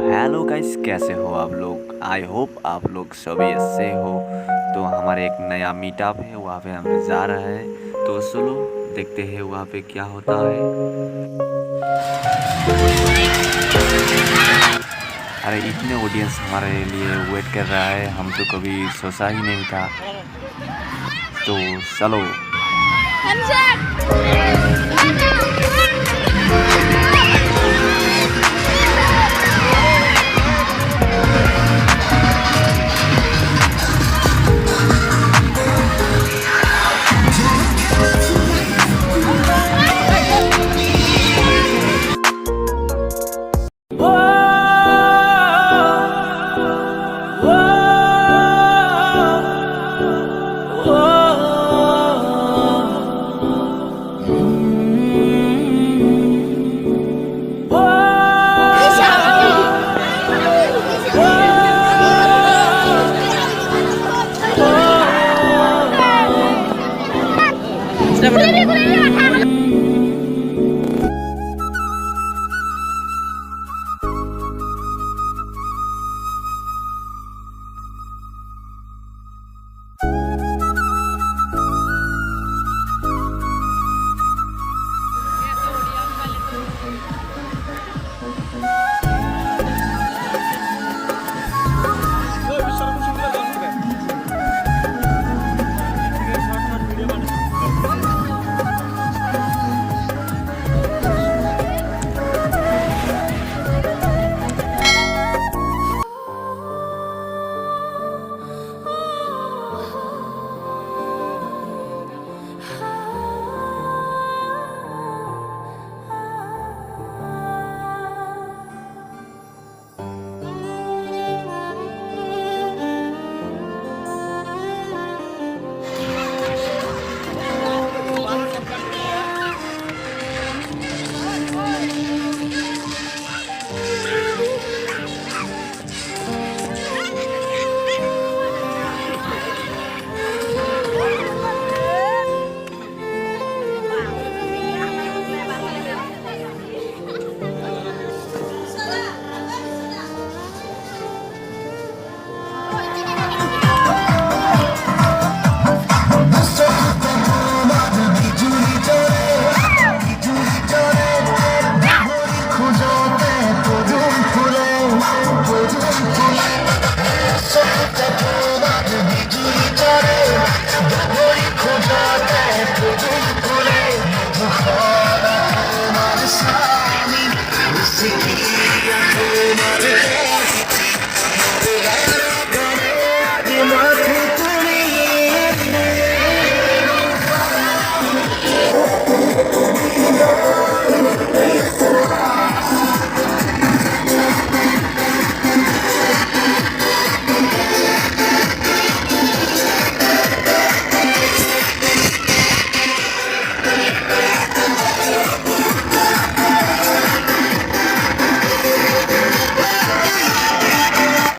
Hello guys, कैसे हो आप लोग। आई होप आप लोग सभी अच्छे हो। तो हमारे एक नया मीटअप है, वहाँ पे हम जा रहे हैं। तो चलो देखते हैं वहाँ पे क्या होता है। अरे इतने ऑडियंस हमारे लिए वेट कर रहा है, हम तो कभी सोचा ही नहीं था। तो चलो।